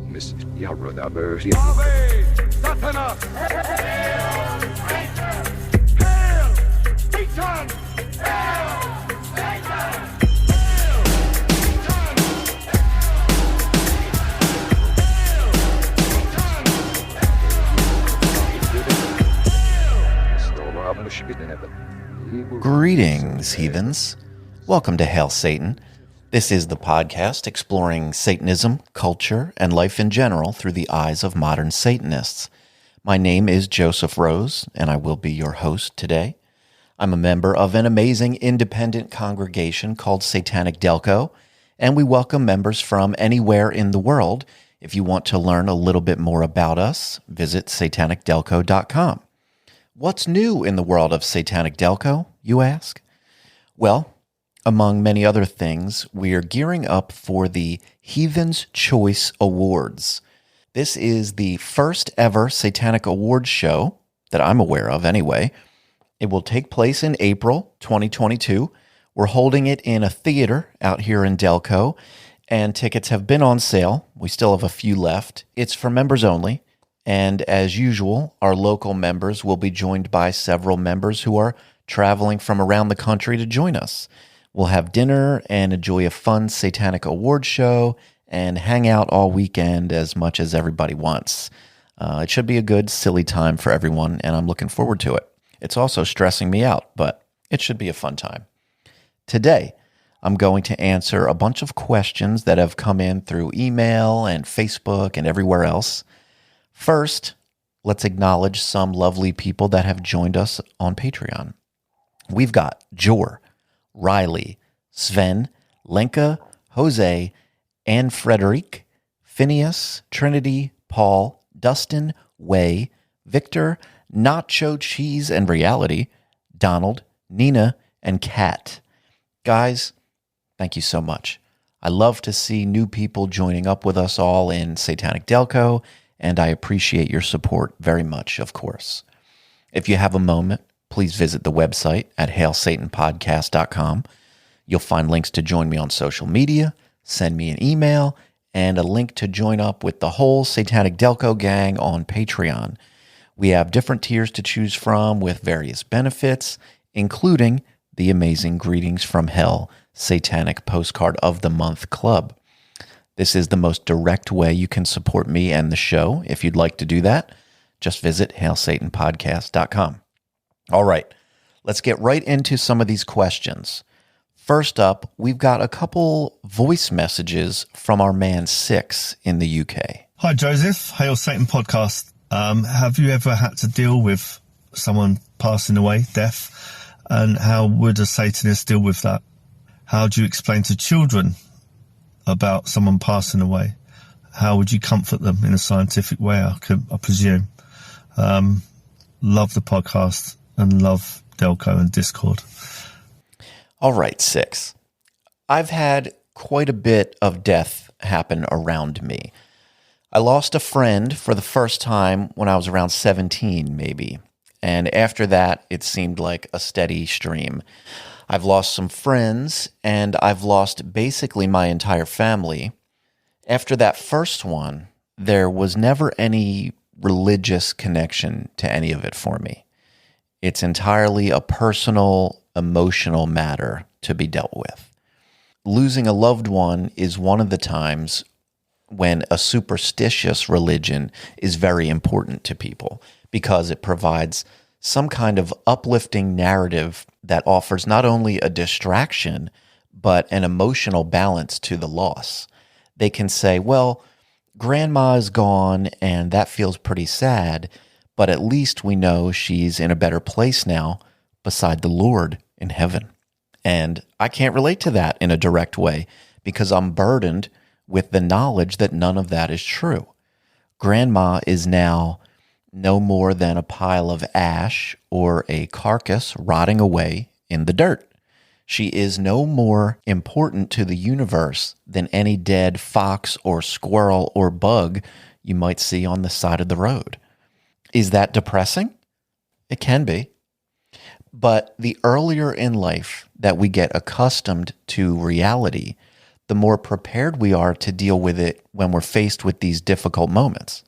Miss Yarroda Bersi. Ave Satanist! Hail Satan! Hail Satan! Hail Satan! Greetings, heathens. Welcome to Hail Satan. This is the podcast exploring Satanism, culture, and life in general through the eyes of modern Satanists. My name is Joseph Rose, and I will be your host today. I'm a member of an amazing independent congregation called Satanic Delco, and we welcome members from anywhere in the world. If you want to learn a little bit more about us, visit satanicdelco.com. What's new in the world of Satanic Delco, you ask? Well, among many other things, we are gearing up for the Heathen's Choice Awards. This is the first ever Satanic Awards show that I'm aware of anyway. It will take place in April 2022. We're holding it in a theater out here in Delco, and tickets have been on sale. We still have a few left. It's for members only. And as usual, our local members will be joined by several members who are traveling from around the country to join us. We'll have dinner and enjoy a fun Satanic Award show and hang out all weekend as much as everybody wants. It should be a good, silly time for everyone, and I'm looking forward to it. It's also stressing me out, but it should be a fun time. Today, I'm going to answer a bunch of questions that have come in through email and Facebook and everywhere else. First, let's acknowledge some lovely people that have joined us on Patreon. We've got Jor, Riley, Sven, Lenka, Jose, Anne Frederic, Phineas, Trinity, Paul, Dustin, Way, Victor, Nacho Cheese and Reality, Donald, Nina, and Kat. Guys, thank you so much. I love to see new people joining up with us all in Satanic Delco, and I appreciate your support very much, of course. If you have a moment, please visit the website at hailsatanpodcast.com. You'll find links to join me on social media, send me an email, and a link to join up with the whole Satanic Delco gang on Patreon. We have different tiers to choose from with various benefits, including the amazing Greetings from Hell Satanic Postcard of the Month Club. This is the most direct way you can support me and the show. If you'd like to do that, just visit hailsatanpodcast.com. All right, let's get right into some of these questions. First up, we've got a couple voice messages from our man Six in the UK. Hi, Joseph. Hail Satan podcast. Have you ever had to deal with someone passing away, death? And how would a Satanist deal with that? How do you explain to children about someone passing away? How would you comfort them in a scientific way, I presume? Love the podcast and love Delco and Discord. All right, Six. I've had quite a bit of death happen around me. I lost a friend for the first time when I was around 17, maybe. And after that, it seemed like a steady stream. I've lost some friends, and I've lost basically my entire family. After that first one, there was never any religious connection to any of it for me. It's entirely a personal, emotional matter to be dealt with. Losing a loved one is one of the times when a superstitious religion is very important to people because it provides some kind of uplifting narrative that offers not only a distraction, but an emotional balance to the loss. They can say, well, grandma is gone and that feels pretty sad, but at least we know she's in a better place now beside the Lord in heaven. And I can't relate to that in a direct way because I'm burdened with the knowledge that none of that is true. Grandma is now no more than a pile of ash or a carcass rotting away in the dirt. She is no more important to the universe than any dead fox or squirrel or bug you might see on the side of the road. Is that depressing? It can be. But the earlier in life that we get accustomed to reality, the more prepared we are to deal with it when we're faced with these difficult moments.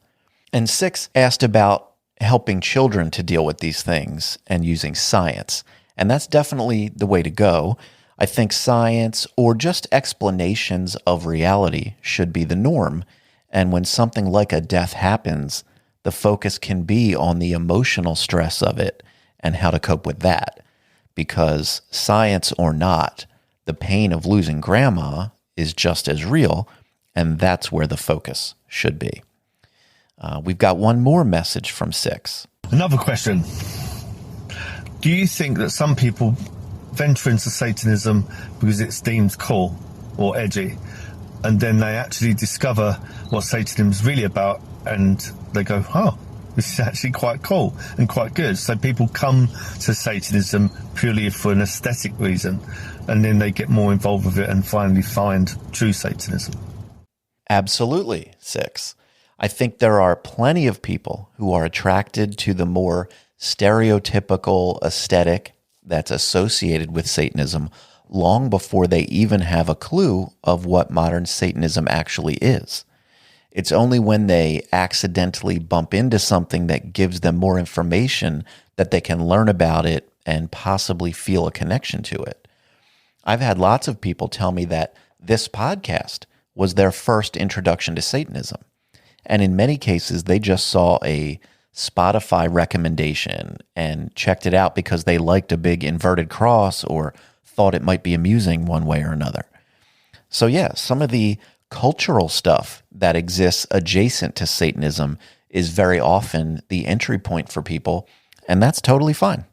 And 6 asked about helping children to deal with these things and using science. And that's definitely the way to go. I think science or just explanations of reality should be the norm. And when something like a death happens, the focus can be on the emotional stress of it and how to cope with that. Because science or not, the pain of losing grandma is just as real, and that's where the focus should be. We've got one more message from 6. Another question. Do you think that some people venture into Satanism because it's deemed cool or edgy, and then they actually discover what Satanism is really about, and they go, oh, this is actually quite cool and quite good? So people come to Satanism purely for an aesthetic reason, and then they get more involved with it and finally find true Satanism. Absolutely, 6. I think there are plenty of people who are attracted to the more stereotypical aesthetic that's associated with Satanism long before they even have a clue of what modern Satanism actually is. It's only when they accidentally bump into something that gives them more information that they can learn about it and possibly feel a connection to it. I've had lots of people tell me that this podcast was their first introduction to Satanism. And in many cases, they just saw a Spotify recommendation and checked it out because they liked a big inverted cross or thought it might be amusing one way or another. So yeah, some of the cultural stuff that exists adjacent to Satanism is very often the entry point for people, and that's totally fine.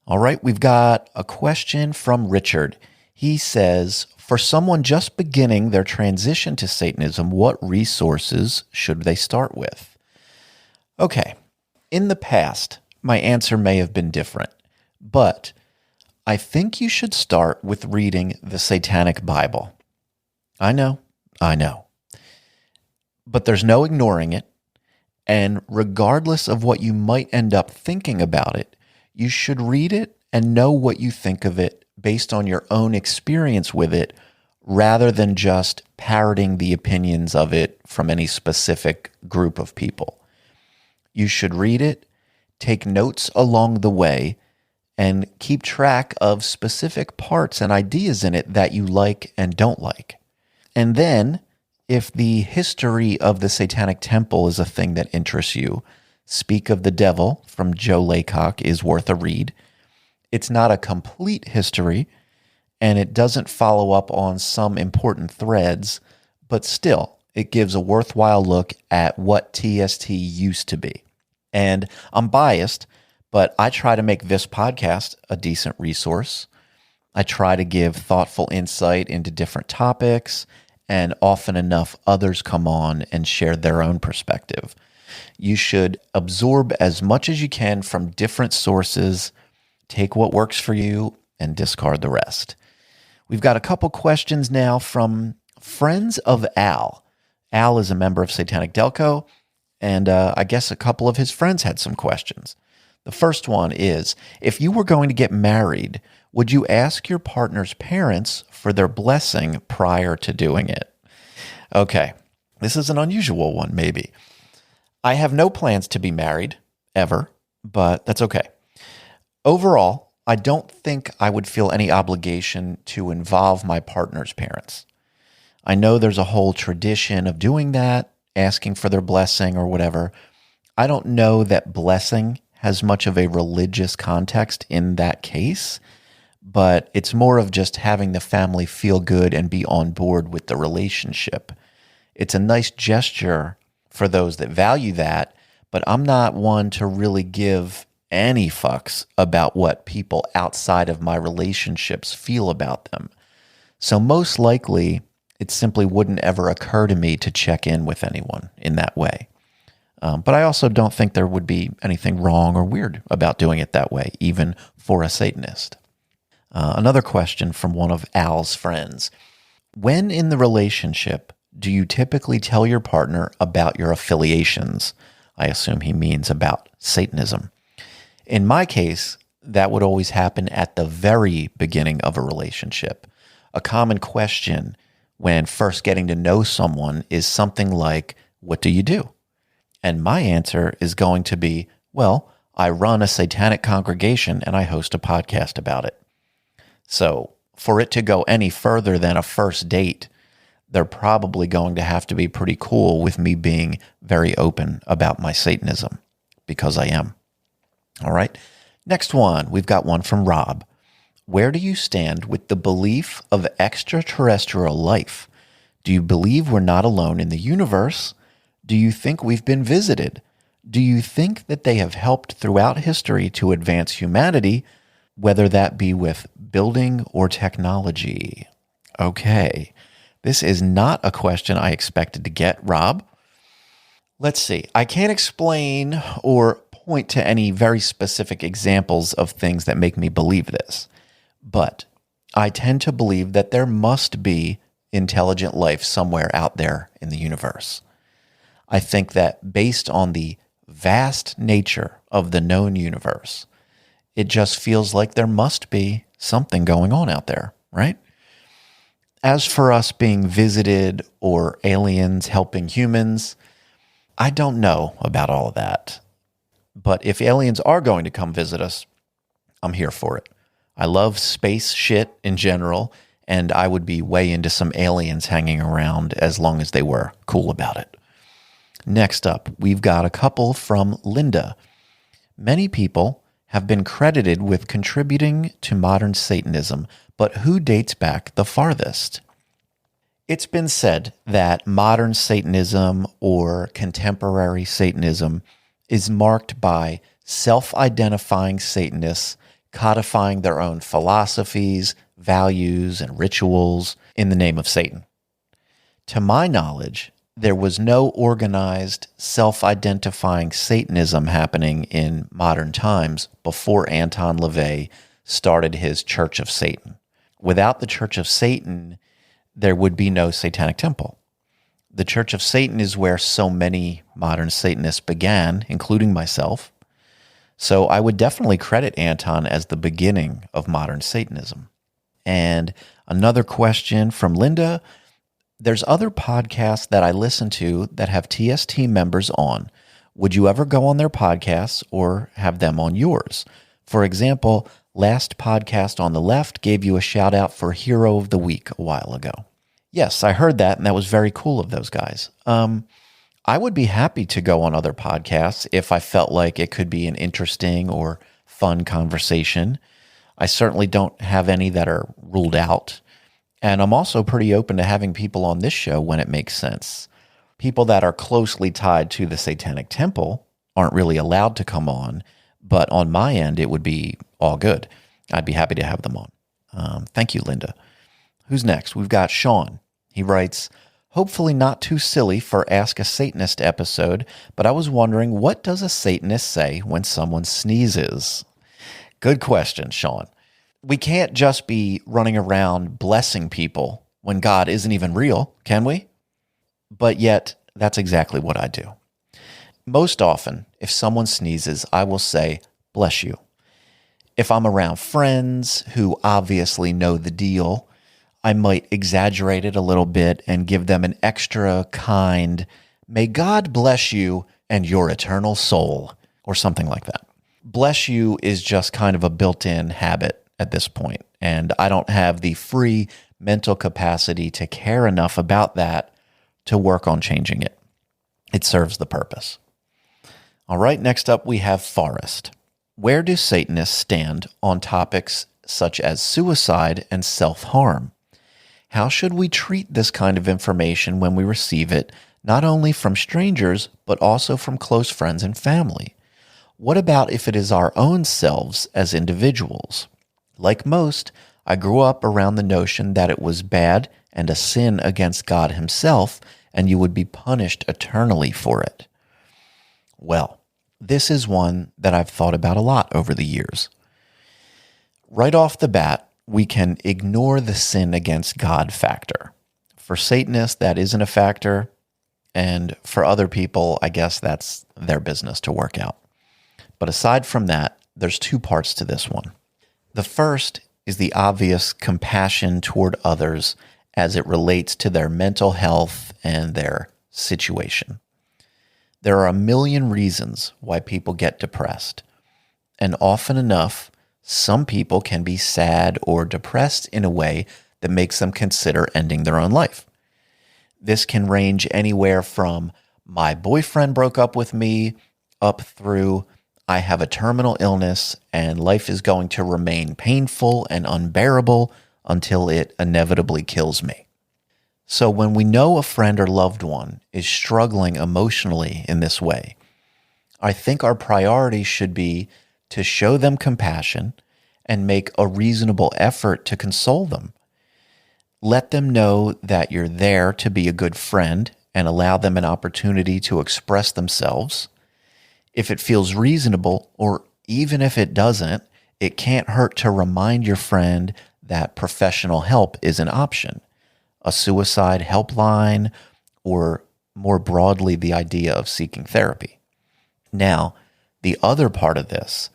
All right, we've got a question from Richard. He says, for someone just beginning their transition to Satanism, what resources should they start with? Okay, in the past, my answer may have been different, but I think you should start with reading the Satanic Bible. I know. But there's no ignoring it, and regardless of what you might end up thinking about it, you should read it and know what you think of it based on your own experience with it, rather than just parroting the opinions of it from any specific group of people. You should read it, take notes along the way, and keep track of specific parts and ideas in it that you like and don't like. And then, if the history of the Satanic Temple is a thing that interests you, Speak of the Devil from Joe Laycock is worth a read. It's not a complete history, and it doesn't follow up on some important threads, but still, it gives a worthwhile look at what TST used to be. And I'm biased, but I try to make this podcast a decent resource. I try to give thoughtful insight into different topics, and often enough, others come on and share their own perspective. You should absorb as much as you can from different sources, take what works for you, and discard the rest. We've got a couple questions now from friends of Al. Al is a member of Satanic Delco, and I guess a couple of his friends had some questions. The first one is, if you were going to get married, would you ask your partner's parents for their blessing prior to doing it? Okay, this is an unusual one, maybe. I have no plans to be married, ever, but that's okay. Overall, I don't think I would feel any obligation to involve my partner's parents. I know there's a whole tradition of doing that, asking for their blessing or whatever. I don't know that blessing has much of a religious context in that case, but it's more of just having the family feel good and be on board with the relationship. It's a nice gesture for those that value that, but I'm not one to really give any fucks about what people outside of my relationships feel about them. So most likely, it simply wouldn't ever occur to me to check in with anyone in that way. But I also don't think there would be anything wrong or weird about doing it that way, even for a Satanist. Another question from one of Al's friends. When in the relationship, do you typically tell your partner about your affiliations? I assume he means about Satanism. In my case, that would always happen at the very beginning of a relationship. A common question when first getting to know someone is something like, what do you do? And my answer is going to be, well, I run a satanic congregation and I host a podcast about it. So for it to go any further than a first date, they're probably going to have to be pretty cool with me being very open about my Satanism, because I am. All right. Next one, we've got one from Rob. Where do you stand with the belief of extraterrestrial life? Do you believe we're not alone in the universe? Do you think we've been visited? Do you think that they have helped throughout history to advance humanity, whether that be with building or technology? Okay. This is not a question I expected to get, Rob. Let's see. I can't explain or point to any very specific examples of things that make me believe this, but I tend to believe that there must be intelligent life somewhere out there in the universe. I think that based on the vast nature of the known universe, it just feels like there must be something going on out there, right? As for us being visited or aliens helping humans, I don't know about all of that. But if aliens are going to come visit us, I'm here for it. I love space shit in general, and I would be way into some aliens hanging around as long as they were cool about it. Next up, we've got a couple from Linda. Many people have been credited with contributing to modern Satanism, but who dates back the farthest? It's been said that modern Satanism or contemporary Satanism is marked by self-identifying Satanists codifying their own philosophies, values, and rituals in the name of Satan. To my knowledge, there was no organized, self-identifying Satanism happening in modern times before Anton LaVey started his Church of Satan. Without the Church of Satan, there would be no Satanic Temple. The Church of Satan is where so many modern Satanists began, including myself. So I would definitely credit Anton as the beginning of modern Satanism. And another question from Linda. There's other podcasts that I listen to that have TST members on. Would you ever go on their podcasts or have them on yours? For example, last podcast on the left gave you a shout out for Hero of the Week a while ago. Yes, I heard that, and that was very cool of those guys. I would be happy to go on other podcasts if I felt like it could be an interesting or fun conversation. I certainly don't have any that are ruled out. And I'm also pretty open to having people on this show when it makes sense. People that are closely tied to the Satanic Temple aren't really allowed to come on, but on my end, it would be all good. I'd be happy to have them on. Thank you, Linda. Who's next? We've got Sean. He writes, hopefully not too silly for Ask a Satanist episode, but I was wondering, what does a Satanist say when someone sneezes? Good question, Sean. We can't just be running around blessing people when God isn't even real, can we? But yet, that's exactly what I do. Most often, if someone sneezes, I will say, bless you. If I'm around friends who obviously know the deal, I might exaggerate it a little bit and give them an extra kind, may God bless you and your eternal soul, or something like that. Bless you is just kind of a built-in habit at this point, and I don't have the free mental capacity to care enough about that to work on changing it. It serves the purpose. All right, next up we have Forrest. Where do Satanists stand on topics such as suicide and self-harm? How should we treat this kind of information when we receive it, not only from strangers, but also from close friends and family? What about if it is our own selves as individuals? Like most, I grew up around the notion that it was bad and a sin against God himself, and you would be punished eternally for it. Well, this is one that I've thought about a lot over the years. Right off the bat, we can ignore the sin against God factor. For Satanists, that isn't a factor, and for other people, I guess that's their business to work out. But aside from that, there's two parts to this one. The first is the obvious compassion toward others as it relates to their mental health and their situation. There are a million reasons why people get depressed, and often enough, some people can be sad or depressed in a way that makes them consider ending their own life. This can range anywhere from my boyfriend broke up with me up through I have a terminal illness and life is going to remain painful and unbearable until it inevitably kills me. So when we know a friend or loved one is struggling emotionally in this way, I think our priority should be to show them compassion and make a reasonable effort to console them. Let them know that you're there to be a good friend and allow them an opportunity to express themselves. If it feels reasonable, or even if it doesn't, it can't hurt to remind your friend that professional help is an option. A suicide helpline, or more broadly, the idea of seeking therapy. Now, the other part of this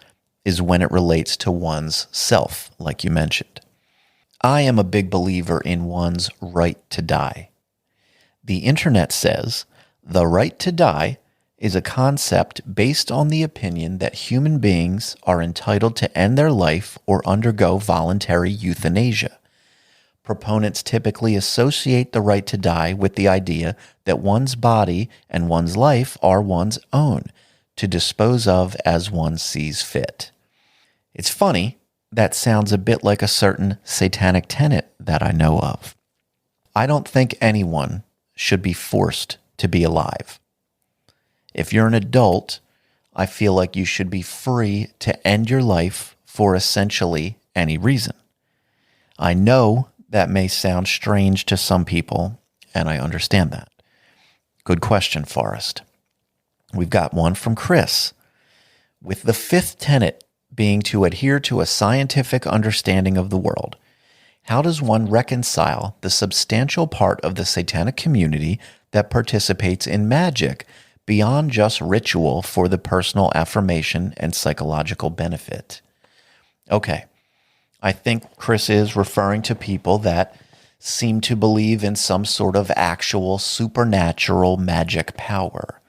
is when it relates to one's self, like you mentioned. I am a big believer in one's right to die. The internet says the right to die is a concept based on the opinion that human beings are entitled to end their life or undergo voluntary euthanasia. Proponents typically associate the right to die with the idea that one's body and one's life are one's own, to dispose of as one sees fit. It's funny, that sounds a bit like a certain satanic tenet that I know of. I don't think anyone should be forced to be alive. If you're an adult, I feel like you should be free to end your life for essentially any reason. I know that may sound strange to some people, and I understand that. Good question, Forrest. We've got one from Chris. With the fifth tenet being to adhere to a scientific understanding of the world, how does one reconcile the substantial part of the satanic community that participates in magic beyond just ritual for the personal affirmation and psychological benefit? Okay, I think Chris is referring to people that seem to believe in some sort of actual supernatural magic power.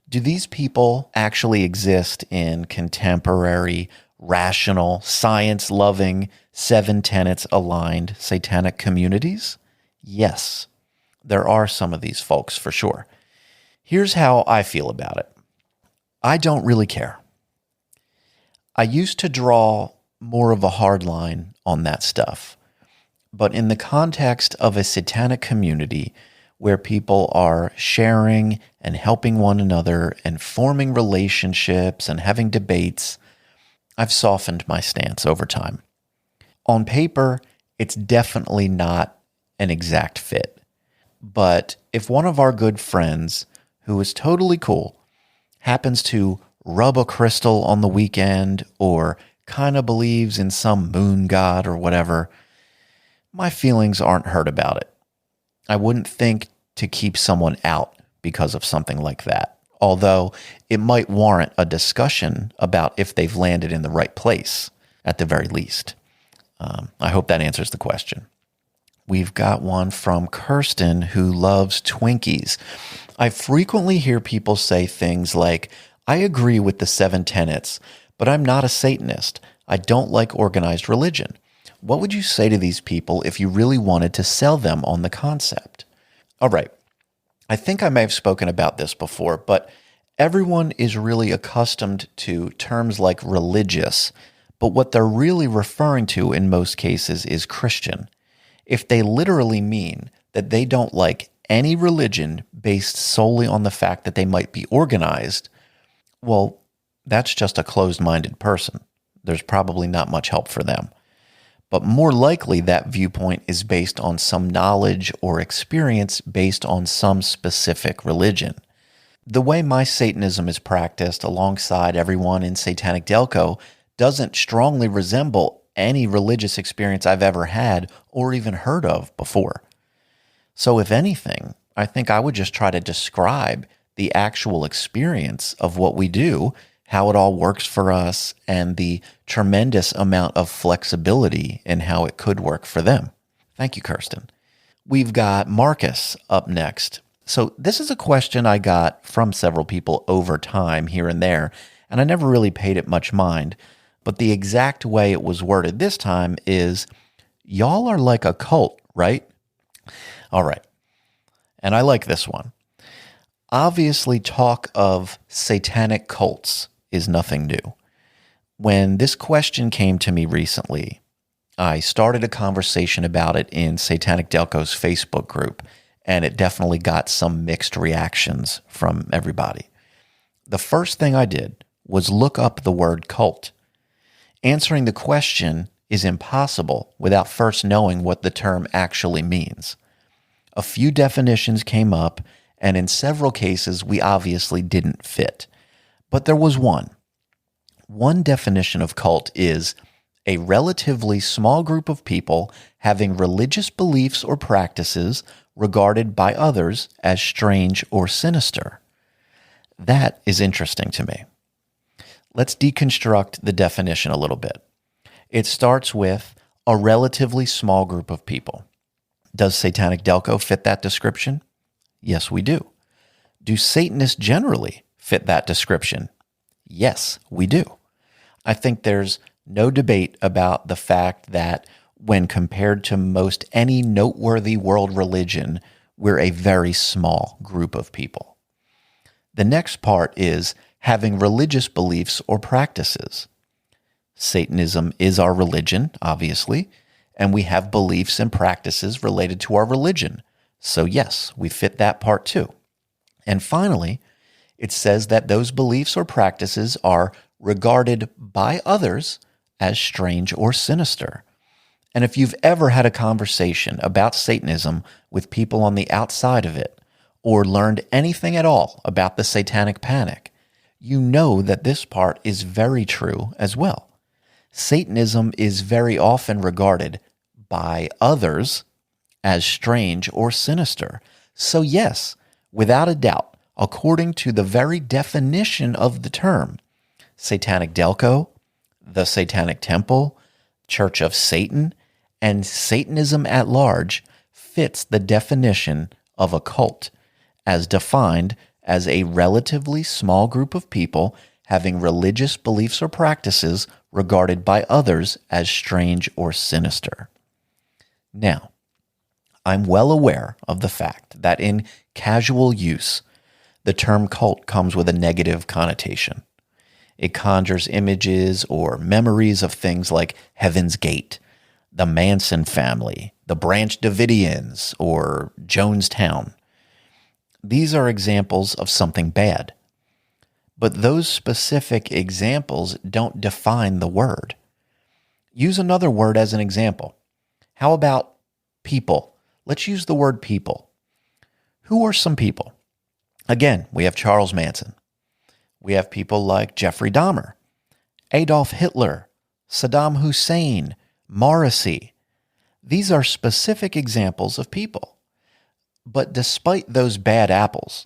Do these people actually exist in contemporary, rational, science-loving, seven tenets aligned satanic communities? Yes, there are some of these folks for sure. Here's how I feel about it. I don't really care. I used to draw more of a hard line on that stuff, but in the context of a satanic community where people are sharing and helping one another and forming relationships and having debates, I've softened my stance over time. On paper, it's definitely not an exact fit. But if one of our good friends, who is totally cool, happens to rub a crystal on the weekend or kind of believes in some moon god or whatever, my feelings aren't hurt about it. I wouldn't think to keep someone out because of something like that, although it might warrant a discussion about if they've landed in the right place, at the very least. I hope that answers the question. We've got one from Kirsten who loves Twinkies. I frequently hear people say things like, I agree with the seven tenets, but I'm not a Satanist. I don't like organized religion. What would you say to these people if you really wanted to sell them on the concept? All right. I think I may have spoken about this before, but everyone is really accustomed to terms like religious, but what they're really referring to in most cases is Christian. If they literally mean that they don't like any religion based solely on the fact that they might be organized, well, that's just a closed-minded person. There's probably not much help for them. But more likely that viewpoint is based on some knowledge or experience based on some specific religion. The way my Satanism is practiced alongside everyone in Satanic Delco doesn't strongly resemble any religious experience I've ever had or even heard of before. So if anything, I think I would just try to describe the actual experience of what we do, how it all works for us, and the tremendous amount of flexibility in how it could work for them. Thank you, Kirsten. We've got Marcus up next. So this is a question I got from several people over time here and there, and I never really paid it much mind. But the exact way it was worded this time is, y'all are like a cult, right? All right. And I like this one. Obviously, talk of satanic cults is nothing new. When this question came to me recently, I started a conversation about it in Satanic Delco's Facebook group, and it definitely got some mixed reactions from everybody. The first thing I did was look up the word cult. Answering the question is impossible without first knowing what the term actually means. A few definitions came up, and in several cases, we obviously didn't fit. But there was one. One definition of cult is a relatively small group of people having religious beliefs or practices regarded by others as strange or sinister. That is interesting to me. Let's deconstruct the definition a little bit. It starts with a relatively small group of people. Does Satanic Delco fit that description? Yes, we do. Do Satanists generally fit that description? Yes, we do. I think there's no debate about the fact that when compared to most any noteworthy world religion, we're a very small group of people. The next part is having religious beliefs or practices. Satanism is our religion, obviously, and we have beliefs and practices related to our religion. So yes, we fit that part too. And finally, it says that those beliefs or practices are regarded by others as strange or sinister. And if you've ever had a conversation about Satanism with people on the outside of it, or learned anything at all about the Satanic Panic, you know that this part is very true as well. Satanism is very often regarded by others as strange or sinister. So yes, without a doubt, according to the very definition of the term, Satanic Delco, the Satanic Temple, Church of Satan, and Satanism at large fits the definition of a cult, as defined as a relatively small group of people having religious beliefs or practices regarded by others as strange or sinister. Now, I'm well aware of the fact that in casual use, the term cult comes with a negative connotation. It conjures images or memories of things like Heaven's Gate, the Manson family, the Branch Davidians, or Jonestown. These are examples of something bad. But those specific examples don't define the word. Use another word as an example. How about people? Let's use the word people. Who are some people? Again, we have Charles Manson. We have people like Jeffrey Dahmer, Adolf Hitler, Saddam Hussein, Morrissey. These are specific examples of people. But despite those bad apples,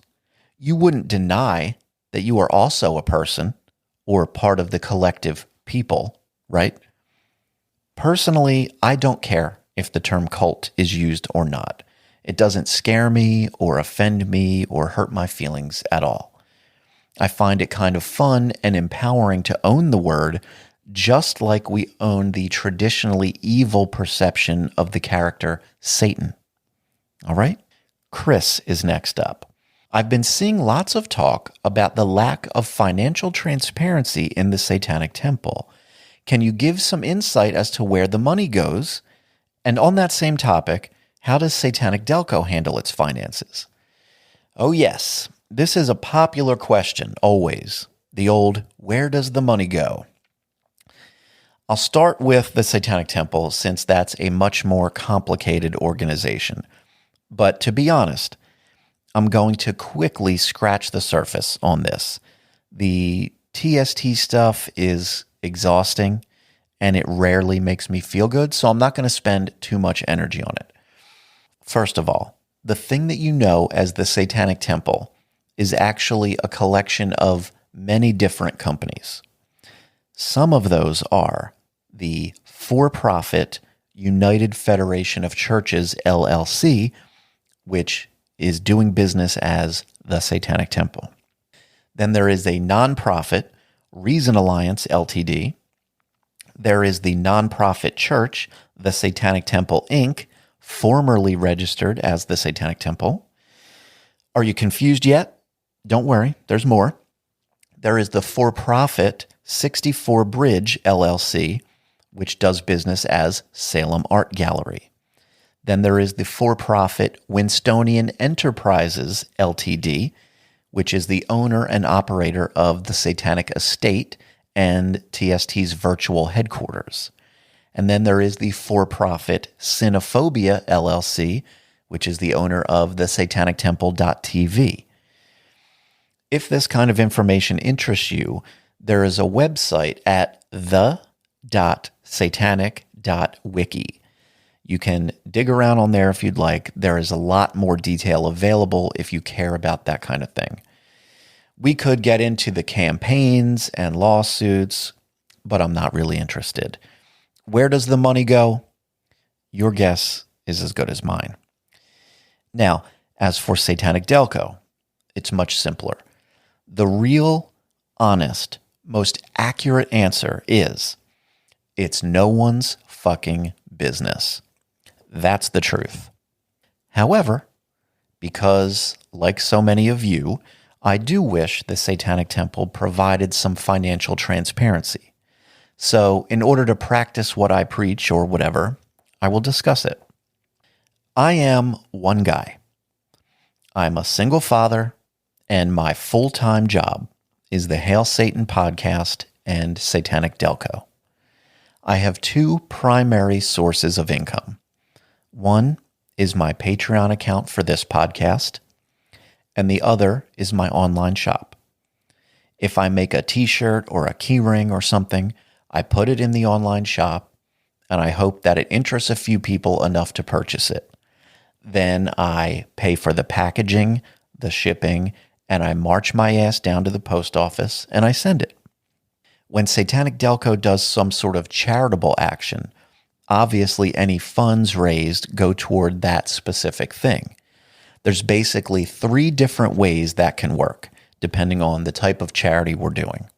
you wouldn't deny that you are also a person or part of the collective people, right? Personally, I don't care if the term cult is used or not. It doesn't scare me or offend me or hurt my feelings at all. I find it kind of fun and empowering to own the word, just like we own the traditionally evil perception of the character Satan. All right? Chris is next up. I've been seeing lots of talk about the lack of financial transparency in the Satanic Temple. Can you give some insight as to where the money goes? And on that same topic, how does Satanic Delco handle its finances? Oh yes, this is a popular question, always. The old, where does the money go? I'll start with the Satanic Temple since that's a much more complicated organization. But to be honest, I'm going to quickly scratch the surface on this. The TST stuff is exhausting and it rarely makes me feel good, so I'm not going to spend too much energy on it. First of all, the thing that you know as the Satanic Temple is actually a collection of many different companies. Some of those are the for-profit United Federation of Churches, LLC, which is doing business as the Satanic Temple. Then there is a nonprofit, Reason Alliance, Ltd. There is the nonprofit church, the Satanic Temple, Inc., formerly registered as the Satanic Temple. Are you confused yet? Don't worry, there's more. There is the for-profit 64 Bridge, LLC, which does business as Salem Art Gallery. Then there is the for-profit Winstonian Enterprises, Ltd., which is the owner and operator of the Satanic Estate and TST's virtual headquarters. And then there is the for-profit Sinophobia, LLC, which is the owner of the SatanicTemple.tv. If this kind of information interests you, there is a website at the.satanic.wiki. You can dig around on there if you'd like. There is a lot more detail available if you care about that kind of thing. We could get into the campaigns and lawsuits, but I'm not really interested. Where does the money go? Your guess is as good as mine. Now, as for Satanic Delco, it's much simpler. The real, honest, most accurate answer is, it's no one's fucking business. That's the truth. However, because, like so many of you, I do wish the Satanic Temple provided some financial transparency. So, in order to practice what I preach or whatever, I will discuss it. I am one guy. I'm a single father, and my full-time job is the Hail Satan podcast and Satanic Delco. I have two primary sources of income. One is my Patreon account for this podcast, and the other is my online shop. If I make a t-shirt or a keyring or something, I put it in the online shop, and I hope that it interests a few people enough to purchase it. Then I pay for the packaging, the shipping, and I march my ass down to the post office and I send it. When Satanic Delco does some sort of charitable action, obviously any funds raised go toward that specific thing. There's basically 3 different ways that can work, depending on the type of charity we're doing.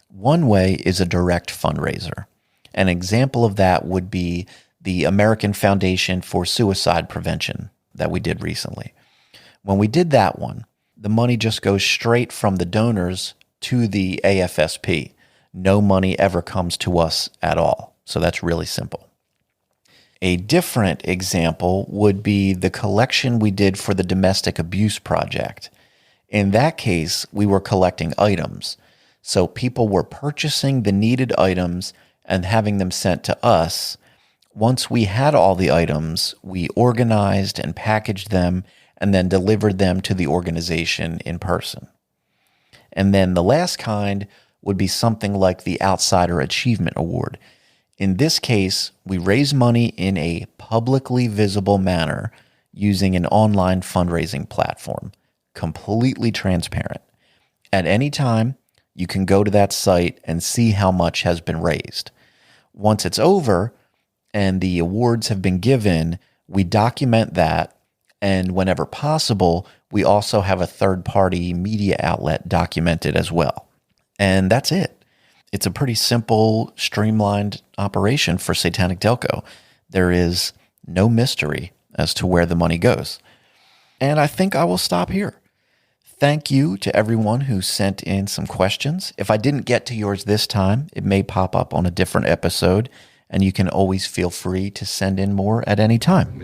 One way is a direct fundraiser. An example of that would be the American Foundation for Suicide Prevention that we did recently. When we did that one, the money just goes straight from the donors to the AFSP. No money ever comes to us at all. So that's really simple. A different example would be the collection we did for the Domestic Abuse Project. In that case, we were collecting items. So people were purchasing the needed items and having them sent to us. Once we had all the items, we organized and packaged them and then delivered them to the organization in person. And then the last kind would be something like the Outsider Achievement Award. In this case, we raise money in a publicly visible manner using an online fundraising platform, completely transparent. At any time, you can go to that site and see how much has been raised. Once it's over and the awards have been given, we document that, and whenever possible, we also have a third-party media outlet documented as well. And that's it. It's a pretty simple, streamlined operation for Satanic Delco. There is no mystery as to where the money goes. And I think I will stop here. Thank you to everyone who sent in some questions. If I didn't get to yours this time, it may pop up on a different episode, and you can always feel free to send in more at any time.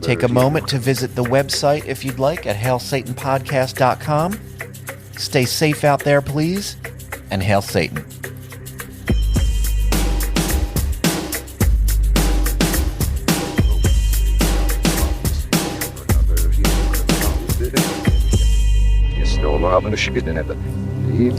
Take a moment to visit the website if you'd like at hailsatanpodcast.com. Stay safe out there, please, and hail Satan. He